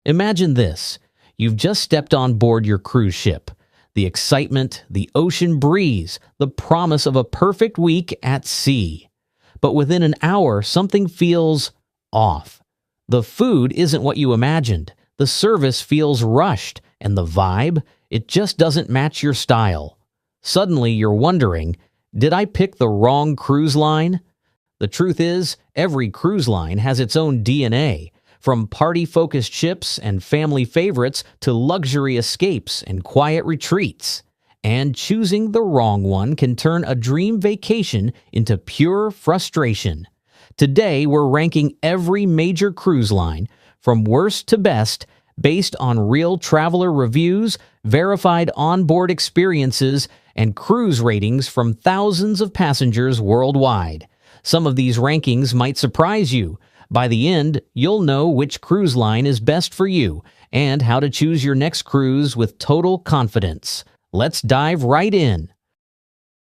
Imagine this. You've just stepped on board your cruise ship. The excitement, the ocean breeze, the promise of a perfect week at sea. But within an hour, something feels off. The food isn't what you imagined. The service feels rushed, and the vibe, it just doesn't match your style. Suddenly, you're wondering, did I pick the wrong cruise line? The truth is, every cruise line has its own DNA, from party-focused ships and family favorites to luxury escapes and quiet retreats. And choosing the wrong one can turn a dream vacation into pure frustration. Today, we're ranking every major cruise line, from worst to best, based on real traveler reviews, verified onboard experiences, and cruise ratings from thousands of passengers worldwide. Some of these rankings might surprise you. By the end, you'll know which cruise line is best for you and how to choose your next cruise with total confidence. Let's dive right in.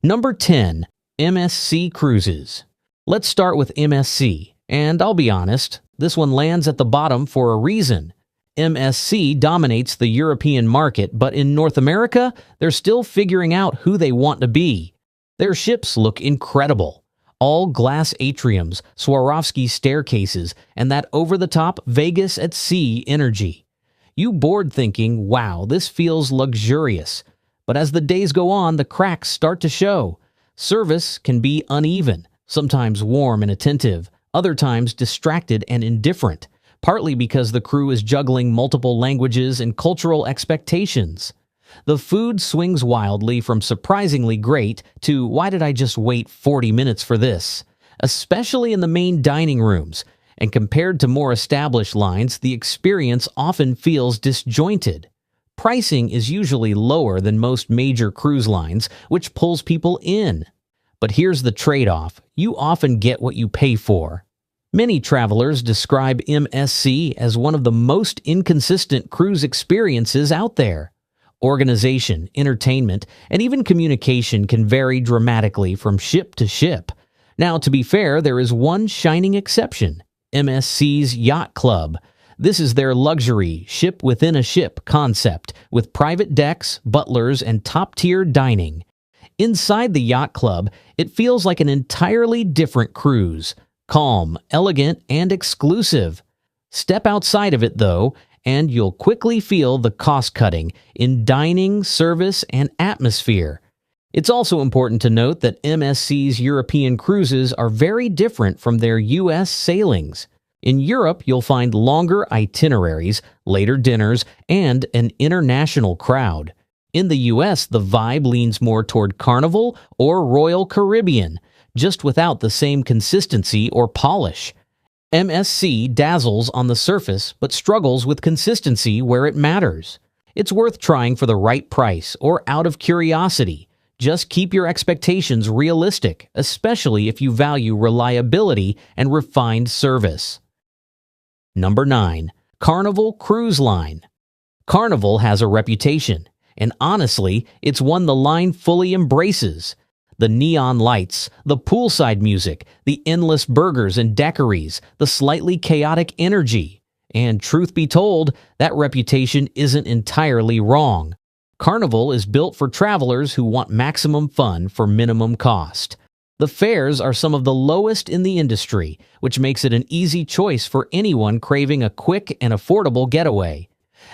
Number 10. MSC Cruises. Let's start with MSC, and I'll be honest, this one lands at the bottom for a reason. MSC dominates the European market, but in North America, they're still figuring out who they want to be. Their ships look incredible. All glass atriums, Swarovski staircases, and that over-the-top Vegas at sea energy. You board thinking, wow, this feels luxurious. But as the days go on, the cracks start to show. Service can be uneven, sometimes warm and attentive, other times distracted and indifferent, partly because the crew is juggling multiple languages and cultural expectations. The food swings wildly from surprisingly great to why did I just wait 40 minutes for this, especially in the main dining rooms, and compared to more established lines, the experience often feels disjointed. Pricing is usually lower than most major cruise lines, which pulls people in. But here's the trade-off. You often get what you pay for. Many travelers describe MSC as one of the most inconsistent cruise experiences out there. Organization, entertainment, and even communication can vary dramatically from ship to ship. Now, to be fair, there is one shining exception, MSC's Yacht Club. This is their luxury, ship-within-a-ship concept, with private decks, butlers, and top-tier dining. Inside the Yacht Club, it feels like an entirely different cruise. Calm, elegant, and exclusive. Step outside of it, though, and you'll quickly feel the cost-cutting in dining, service, and atmosphere. It's also important to note that MSC's European cruises are very different from their U.S. sailings. In Europe, you'll find longer itineraries, later dinners, and an international crowd. In the U.S., the vibe leans more toward Carnival or Royal Caribbean, just without the same consistency or polish. MSC dazzles on the surface but struggles with consistency where it matters. It's worth trying for the right price or out of curiosity. Just keep your expectations realistic, especially if you value reliability and refined service. Number 9. Carnival Cruise Line. Carnival has a reputation, and honestly, it's one the line fully embraces. The neon lights, the poolside music, the endless burgers and daiquiris, the slightly chaotic energy. And truth be told, that reputation isn't entirely wrong. Carnival is built for travelers who want maximum fun for minimum cost. The fares are some of the lowest in the industry, which makes it an easy choice for anyone craving a quick and affordable getaway.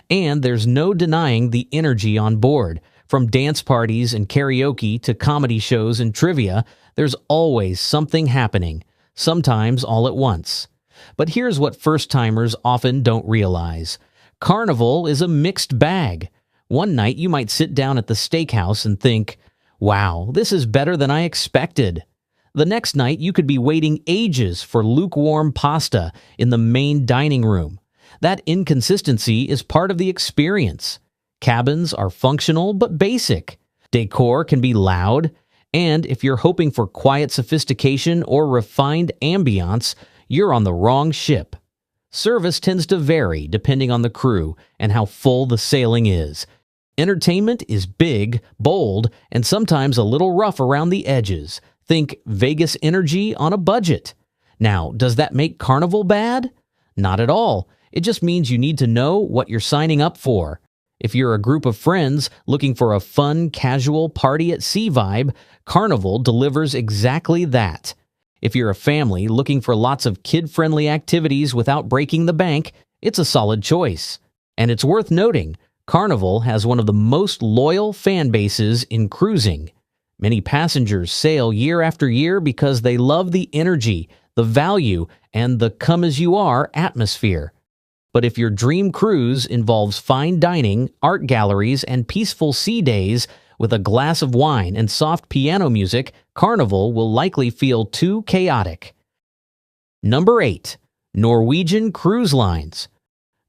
And there's no denying the energy on board. From dance parties and karaoke to comedy shows and trivia, there's always something happening, sometimes all at once. But here's what first-timers often don't realize. Carnival is a mixed bag. One night you might sit down at the steakhouse and think, wow, this is better than I expected. The next night you could be waiting ages for lukewarm pasta in the main dining room. That inconsistency is part of the experience. Cabins are functional but basic. Decor can be loud. And if you're hoping for quiet sophistication or refined ambiance, you're on the wrong ship. Service tends to vary depending on the crew and how full the sailing is. Entertainment is big, bold, and sometimes a little rough around the edges. Think Vegas energy on a budget. Now, does that make Carnival bad? Not at all. It just means you need to know what you're signing up for. If you're a group of friends looking for a fun, casual party at sea vibe, Carnival delivers exactly that. If you're a family looking for lots of kid-friendly activities without breaking the bank, it's a solid choice. And it's worth noting, Carnival has one of the most loyal fan bases in cruising. Many passengers sail year after year because they love the energy, the value, and the come-as-you-are atmosphere. But if your dream cruise involves fine dining, art galleries, and peaceful sea days with a glass of wine and soft piano music, Carnival will likely feel too chaotic. Number 8. Norwegian Cruise Lines.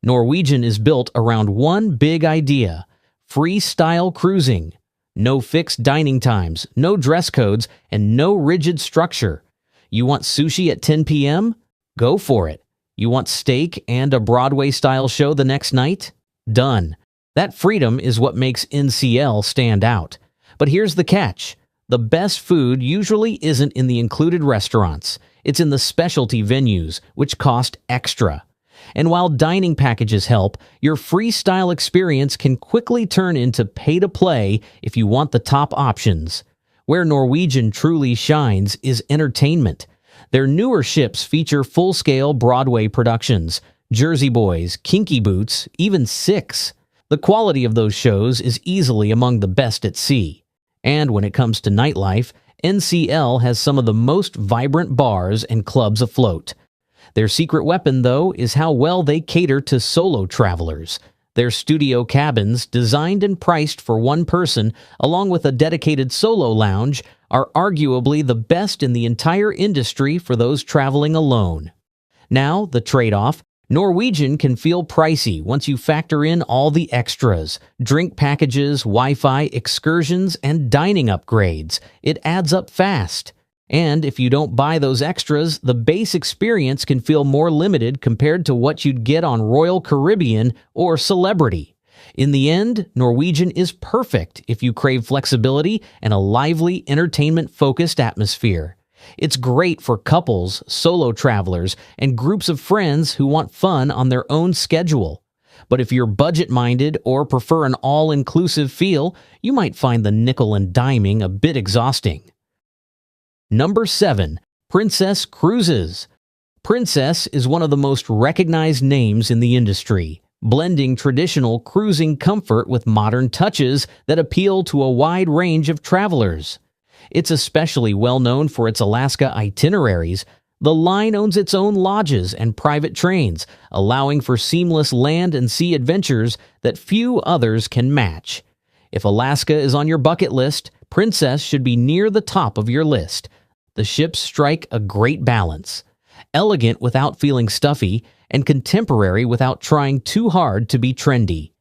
Norwegian is built around one big idea: freestyle cruising. No fixed dining times, no dress codes, and no rigid structure. You want sushi at 10 p.m.? Go for it. You want steak and a Broadway-style show the next night? Done. That freedom is what makes NCL stand out. But here's the catch. The best food usually isn't in the included restaurants. It's in the specialty venues, which cost extra. And while dining packages help, your freestyle experience can quickly turn into pay-to-play if you want the top options. Where Norwegian truly shines is entertainment. Their newer ships feature full-scale Broadway productions, Jersey Boys, Kinky Boots, even Six. The quality of those shows is easily among the best at sea. And when it comes to nightlife, NCL has some of the most vibrant bars and clubs afloat. Their secret weapon, though, is how well they cater to solo travelers. Their studio cabins, designed and priced for one person, along with a dedicated solo lounge, are arguably the best in the entire industry for those traveling alone. Now, the trade-off: Norwegian can feel pricey once you factor in all the extras, drink packages, Wi-Fi, excursions, and dining upgrades. It adds up fast. And if you don't buy those extras, the base experience can feel more limited compared to what you'd get on Royal Caribbean or Celebrity. In the end, Norwegian is perfect if you crave flexibility and a lively, entertainment-focused atmosphere. It's great for couples, solo travelers, and groups of friends who want fun on their own schedule. But if you're budget-minded or prefer an all-inclusive feel, you might find the nickel and diming a bit exhausting. Number 7. Princess Cruises. Princess is one of the most recognized names in the industry, blending traditional cruising comfort with modern touches that appeal to a wide range of travelers. It's especially well known for its Alaska itineraries. The line owns its own lodges and private trains, allowing for seamless land and sea adventures that few others can match. If Alaska is on your bucket list, Princess should be near the top of your list. The ships strike a great balance: elegant without feeling stuffy, and contemporary without trying too hard to be trendy.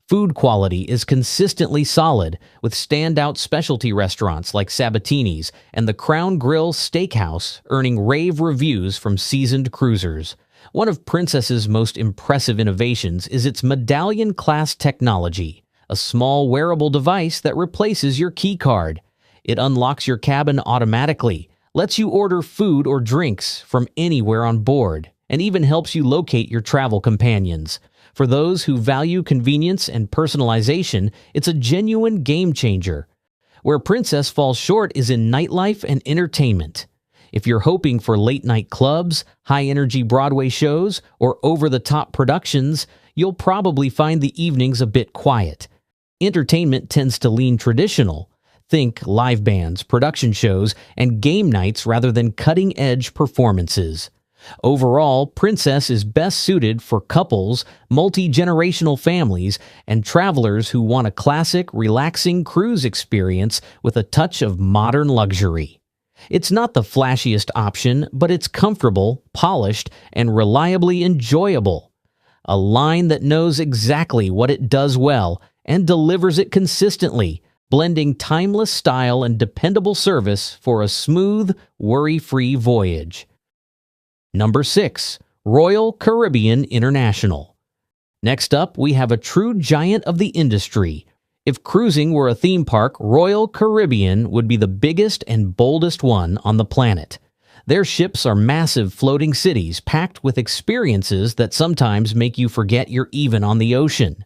Food quality is consistently solid, with standout specialty restaurants like Sabatini's and the Crown Grill Steakhouse earning rave reviews from seasoned cruisers. One of Princess's most impressive innovations is its medallion-class technology, a small wearable device that replaces your key card. It unlocks your cabin automatically, lets you order food or drinks from anywhere on board, and even helps you locate your travel companions. For those who value convenience and personalization, it's a genuine game changer. Where Princess falls short is in nightlife and entertainment. If you're hoping for late-night clubs, high-energy Broadway shows, or over-the-top productions, you'll probably find the evenings a bit quiet. Entertainment tends to lean traditional. Think live bands, production shows, and game nights rather than cutting-edge performances. Overall, Princess is best suited for couples, multi-generational families, and travelers who want a classic, relaxing cruise experience with a touch of modern luxury. It's not the flashiest option, but it's comfortable, polished, and reliably enjoyable. A line that knows exactly what it does well and delivers it consistently, blending timeless style and dependable service for a smooth, worry-free voyage. Number 6. Royal Caribbean International. Next up, we have a true giant of the industry. If cruising were a theme park, Royal Caribbean would be the biggest and boldest one on the planet. Their ships are massive floating cities packed with experiences that sometimes make you forget you're even on the ocean.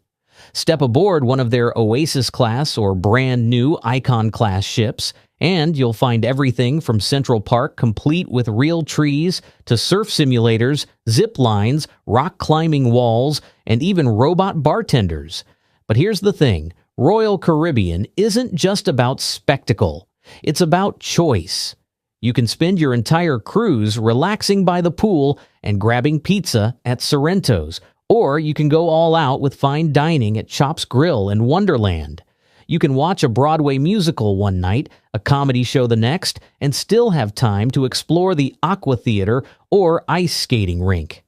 Step aboard one of their Oasis class or brand new Icon class ships, and you'll find everything from Central Park complete with real trees to surf simulators, zip lines, rock climbing walls, and even robot bartenders. But here's the thing, Royal Caribbean isn't just about spectacle, it's about choice. You can spend your entire cruise relaxing by the pool and grabbing pizza at Sorrento's, or you can go all out with fine dining at Chop's Grill in Wonderland. You can watch a Broadway musical one night, a comedy show the next, and still have time to explore the Aqua Theater or ice skating rink.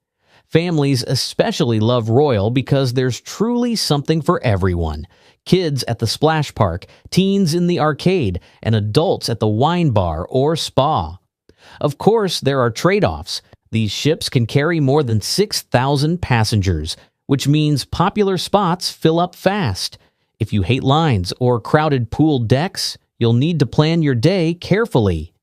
Families especially love Royal because there's truly something for everyone. Kids at the splash park, teens in the arcade, and adults at the wine bar or spa. Of course, there are trade-offs. These ships can carry more than 6,000 passengers, which means popular spots fill up fast. If you hate lines or crowded pool decks, you'll need to plan your day carefully.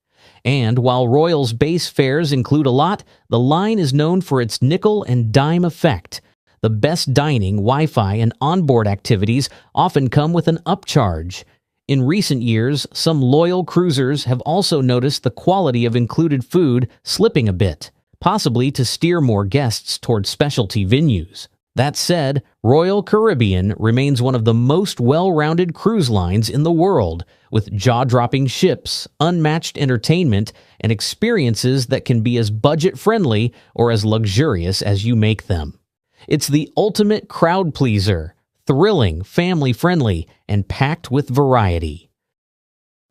And while Royal's base fares include a lot, the line is known for its nickel and dime effect. The best dining, Wi-Fi, and onboard activities often come with an upcharge. In recent years, some loyal cruisers have also noticed the quality of included food slipping a bit, possibly to steer more guests toward specialty venues. That said, Royal Caribbean remains one of the most well-rounded cruise lines in the world, with jaw-dropping ships, unmatched entertainment, and experiences that can be as budget-friendly or as luxurious as you make them. It's the ultimate crowd pleaser, thrilling, family-friendly, and packed with variety.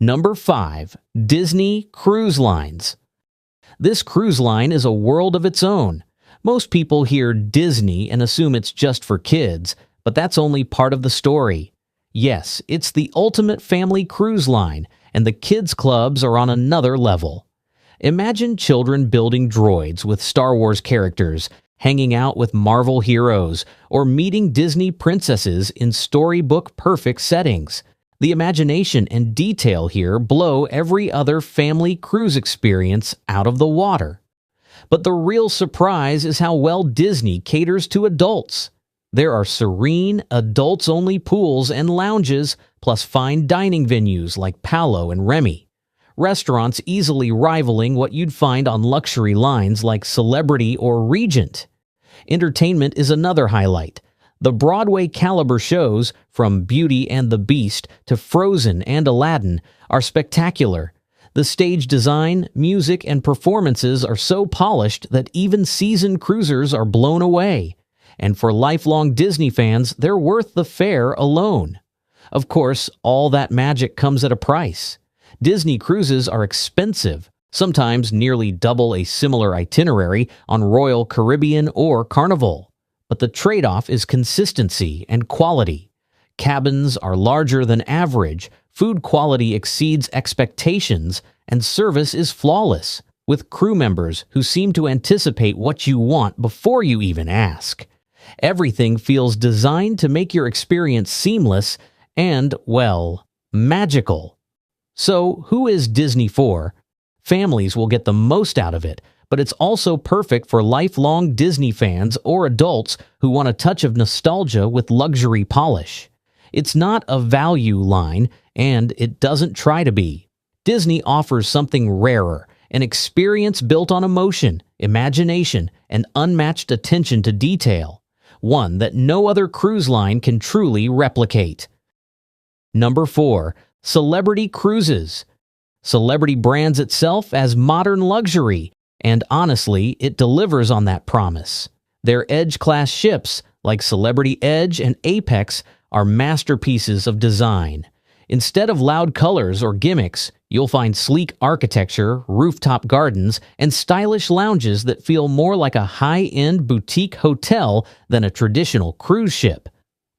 Number 5. Disney Cruise Lines. This cruise line is a world of its own. Most people hear Disney and assume it's just for kids, but that's only part of the story. Yes, it's the ultimate family cruise line, and the kids' clubs are on another level. Imagine children building droids with Star Wars characters, hanging out with Marvel heroes, or meeting Disney princesses in storybook-perfect settings. The imagination and detail here blow every other family cruise experience out of the water. But the real surprise is how well Disney caters to adults. There are serene, adults-only pools and lounges, plus fine dining venues like Palo and Remy. Restaurants easily rivaling what you'd find on luxury lines like Celebrity or Regent. Entertainment is another highlight. The Broadway caliber shows, from Beauty and the Beast to Frozen and Aladdin, are spectacular. The stage design, music, and performances are so polished that even seasoned cruisers are blown away. And for lifelong Disney fans, they're worth the fare alone. Of course, all that magic comes at a price. Disney cruises are expensive, sometimes nearly double a similar itinerary on Royal Caribbean or Carnival. But the trade-off is consistency and quality. Cabins are larger than average, food quality exceeds expectations, and service is flawless, with crew members who seem to anticipate what you want before you even ask. Everything feels designed to make your experience seamless and, well, magical. So, who is Disney for? Families will get the most out of it, but it's also perfect for lifelong Disney fans or adults who want a touch of nostalgia with luxury polish. It's not a value line, and it doesn't try to be. Disney offers something rarer, an experience built on emotion, imagination, and unmatched attention to detail, one that no other cruise line can truly replicate. Number 4. Celebrity Cruises. Celebrity brands itself as modern luxury, and honestly, it delivers on that promise. Their Edge-class ships, like Celebrity Edge and Apex, are masterpieces of design. Instead of loud colors or gimmicks, you'll find sleek architecture, rooftop gardens, and stylish lounges that feel more like a high-end boutique hotel than a traditional cruise ship.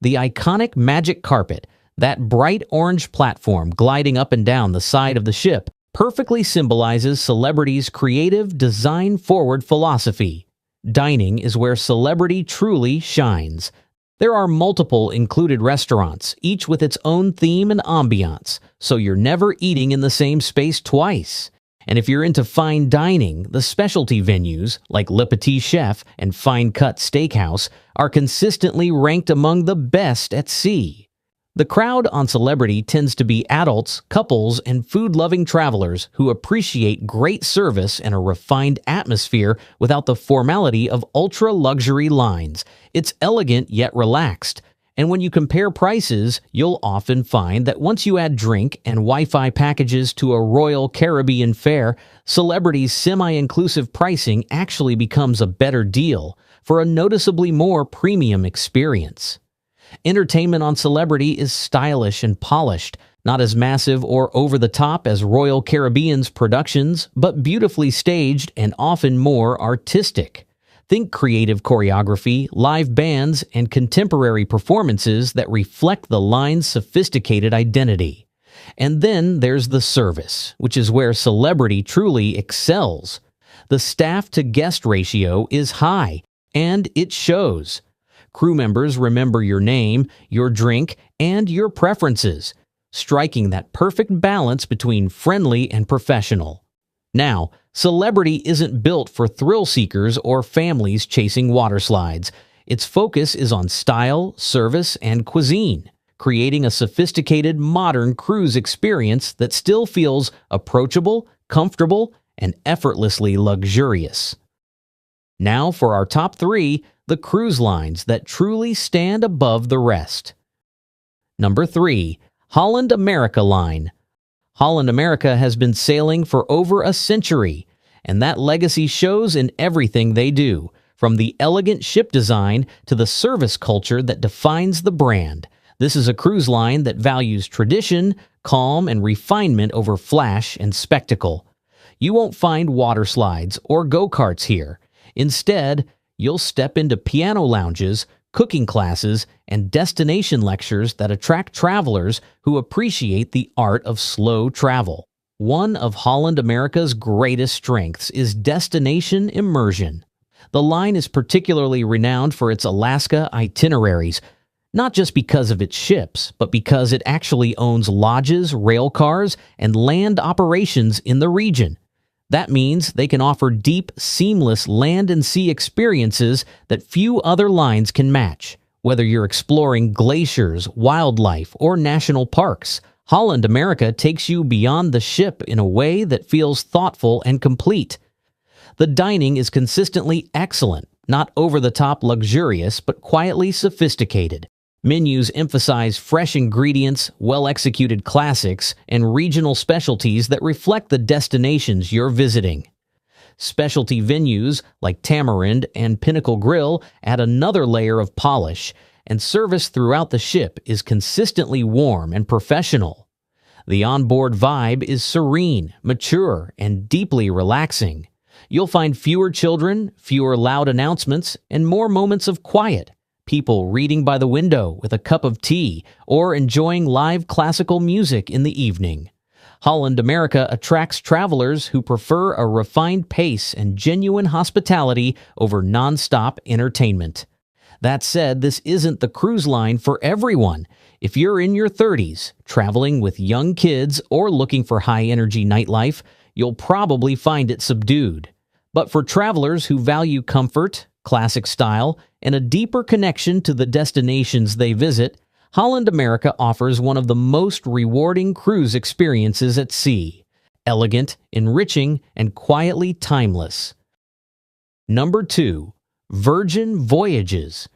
The iconic magic carpet, that bright orange platform gliding up and down the side of the ship, perfectly symbolizes Celebrity's creative, design-forward philosophy. Dining is where Celebrity truly shines. There are multiple included restaurants, each with its own theme and ambiance, so you're never eating in the same space twice. And if you're into fine dining, the specialty venues like Le Petit Chef and Fine Cut Steakhouse are consistently ranked among the best at sea. The crowd on Celebrity tends to be adults, couples, and food-loving travelers who appreciate great service and a refined atmosphere without the formality of ultra-luxury lines. It's elegant yet relaxed. And when you compare prices, you'll often find that once you add drink and Wi-Fi packages to a Royal Caribbean fare, Celebrity's semi-inclusive pricing actually becomes a better deal for a noticeably more premium experience. Entertainment on Celebrity is stylish and polished, not as massive or over-the-top as Royal Caribbean's productions, but beautifully staged and often more artistic. Think creative choreography, live bands, and contemporary performances that reflect the line's sophisticated identity. And then there's the service, which is where Celebrity truly excels. The staff-to-guest ratio is high, and it shows. Crew members remember your name, your drink, and your preferences, striking that perfect balance between friendly and professional. Now, Celebrity isn't built for thrill seekers or families chasing water slides. Its focus is on style, service, and cuisine, creating a sophisticated, modern cruise experience that still feels approachable, comfortable, and effortlessly luxurious. Now for our top 3, the cruise lines that truly stand above the rest. Number 3. Holland America Line. Holland America has been sailing for over a century, and that legacy shows in everything they do, from the elegant ship design to the service culture that defines the brand. This is a cruise line that values tradition, calm, and refinement over flash and spectacle. You won't find water slides or go-karts here. Instead, you'll step into piano lounges, cooking classes, and destination lectures that attract travelers who appreciate the art of slow travel. One of Holland America's greatest strengths is destination immersion. The line is particularly renowned for its Alaska itineraries, not just because of its ships, but because it actually owns lodges, rail cars, and land operations in the region. That means they can offer deep, seamless land and sea experiences that few other lines can match. Whether you're exploring glaciers, wildlife, or national parks, Holland America takes you beyond the ship in a way that feels thoughtful and complete. The dining is consistently excellent, not over-the-top luxurious, but quietly sophisticated. Menus emphasize fresh ingredients, well-executed classics, and regional specialties that reflect the destinations you're visiting. Specialty venues like Tamarind and Pinnacle Grill add another layer of polish, and service throughout the ship is consistently warm and professional. The onboard vibe is serene, mature, and deeply relaxing. You'll find fewer children, fewer loud announcements, and more moments of quiet. People reading by the window with a cup of tea or enjoying live classical music in the evening. Holland America attracts travelers who prefer a refined pace and genuine hospitality over non-stop entertainment. That said, this isn't the cruise line for everyone. If you're in your 30s, traveling with young kids, or looking for high-energy nightlife, you'll probably find it subdued. But for travelers who value comfort, classic style, and a deeper connection to the destinations they visit, Holland America offers one of the most rewarding cruise experiences at sea. Elegant, enriching, and quietly timeless. Number 2. Virgin Voyages.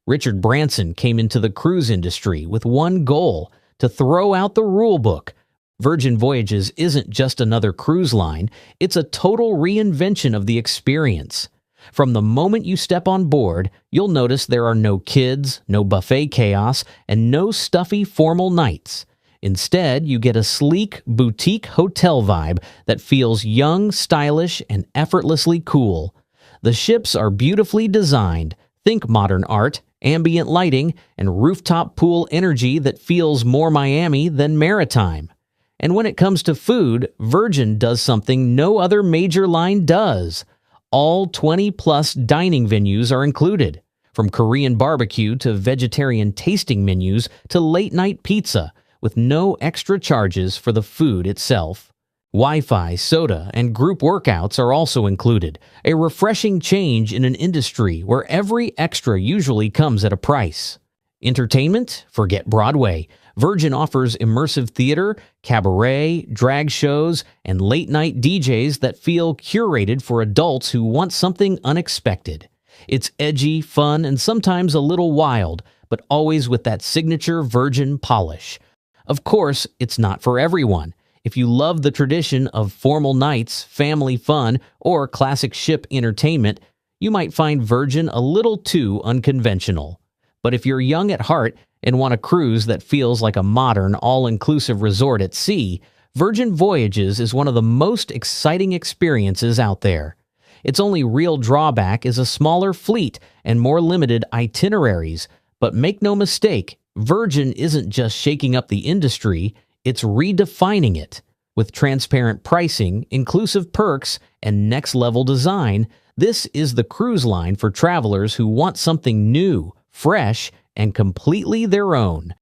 Richard Branson came into the cruise industry with one goal: to throw out the rule book. Virgin Voyages isn't just another cruise line, it's a total reinvention of the experience. From the moment you step on board, you'll notice there are no kids, no buffet chaos, and no stuffy formal nights. Instead, you get a sleek, boutique hotel vibe that feels young, stylish, and effortlessly cool. The ships are beautifully designed. Think modern art, ambient lighting, and rooftop pool energy that feels more Miami than maritime. And when it comes to food, Virgin does something no other major line does. All 20-plus dining venues are included, from Korean barbecue to vegetarian tasting menus to late-night pizza, with no extra charges for the food itself. Wi-Fi, soda, and group workouts are also included, a refreshing change in an industry where every extra usually comes at a price. Entertainment? Forget Broadway. Virgin offers immersive theater, cabaret, drag shows, and late-night DJs that feel curated for adults who want something unexpected. It's edgy, fun, and sometimes a little wild, but always with that signature Virgin polish. Of course, it's not for everyone. If you love the tradition of formal nights, family fun, or classic ship entertainment, you might find Virgin a little too unconventional. But if you're young at heart and want a cruise that feels like a modern, all-inclusive resort at sea, Virgin Voyages is one of the most exciting experiences out there. Its only real drawback is a smaller fleet and more limited itineraries, but make no mistake, Virgin isn't just shaking up the industry, it's redefining it. With transparent pricing, inclusive perks, and next-level design, this is the cruise line for travelers who want something new, fresh, and completely their own.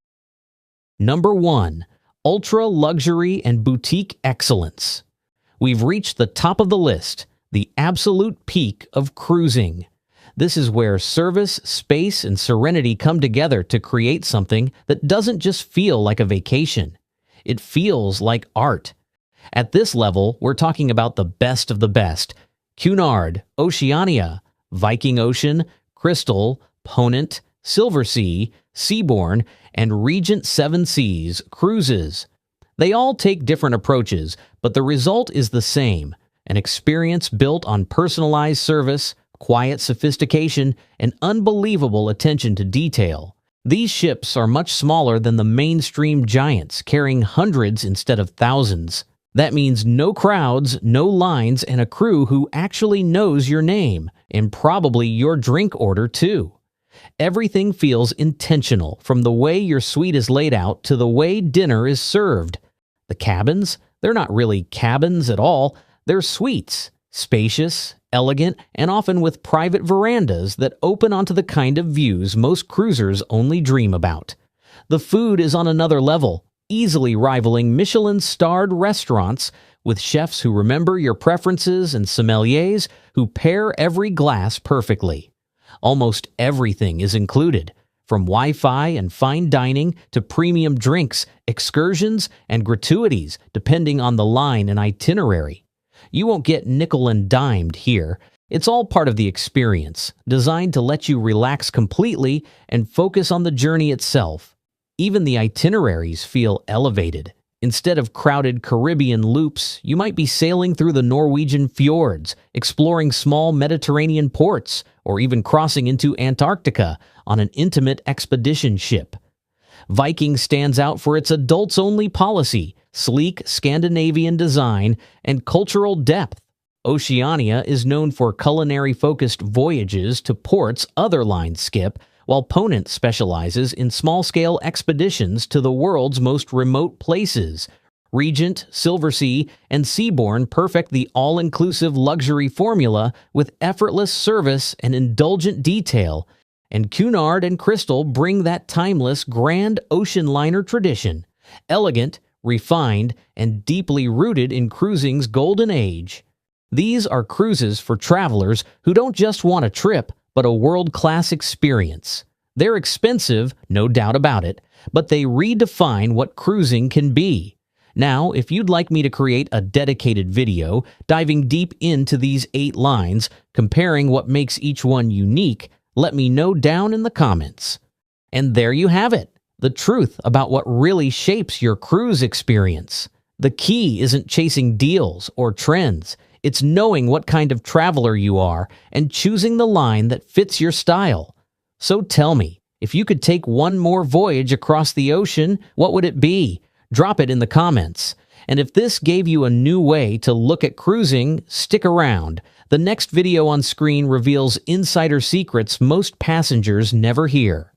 Number 1. Ultra luxury and boutique excellence. We've reached the top of the list, the absolute peak of cruising. This is where service, space, and serenity come together to create something that doesn't just feel like a vacation. It feels like art. At this level, we're talking about the best of the best. Cunard, Oceania, Viking Ocean, Crystal, Ponant, Silversea, Seabourn, and Regent Seven Seas cruises. They all take different approaches, but the result is the same, an experience built on personalized service, quiet sophistication, and unbelievable attention to detail. These ships are much smaller than the mainstream giants, carrying hundreds instead of thousands. That means no crowds, no lines, and a crew who actually knows your name, and probably your drink order too. Everything feels intentional, from the way your suite is laid out to the way dinner is served. The cabins? They're not really cabins at all, they're suites. Spacious, elegant, and often with private verandas that open onto the kind of views most cruisers only dream about. The food is on another level, easily rivaling Michelin-starred restaurants, with chefs who remember your preferences and sommeliers who pair every glass perfectly. Almost everything is included, from Wi-Fi and fine dining to premium drinks, excursions, and gratuities, depending on the line and itinerary. You won't get nickel and dimed here. It's all part of the experience, designed to let you relax completely and focus on the journey itself. Even the itineraries feel elevated. Instead of crowded Caribbean loops, you might be sailing through the Norwegian fjords, exploring small Mediterranean ports, or even crossing into Antarctica on an intimate expedition ship. Viking stands out for its adults-only policy, sleek Scandinavian design, and cultural depth. Oceania is known for culinary-focused voyages to ports other lines skip, while Ponant specializes in small-scale expeditions to the world's most remote places. Regent, Silversea, and Seabourn perfect the all-inclusive luxury formula with effortless service and indulgent detail, and Cunard and Crystal bring that timeless grand ocean liner tradition, elegant, refined, and deeply rooted in cruising's golden age. These are cruises for travelers who don't just want a trip, but a world-class experience. They're expensive, no doubt about it, but they redefine what cruising can be. Now, if you'd like me to create a dedicated video diving deep into these 8 lines, comparing what makes each one unique, let me know down in the comments. And there you have it, the truth about what really shapes your cruise experience. The key isn't chasing deals or trends. It's knowing what kind of traveler you are and choosing the line that fits your style. So tell me, if you could take one more voyage across the ocean, what would it be? Drop it in the comments. And if this gave you a new way to look at cruising, stick around. The next video on screen reveals insider secrets most passengers never hear.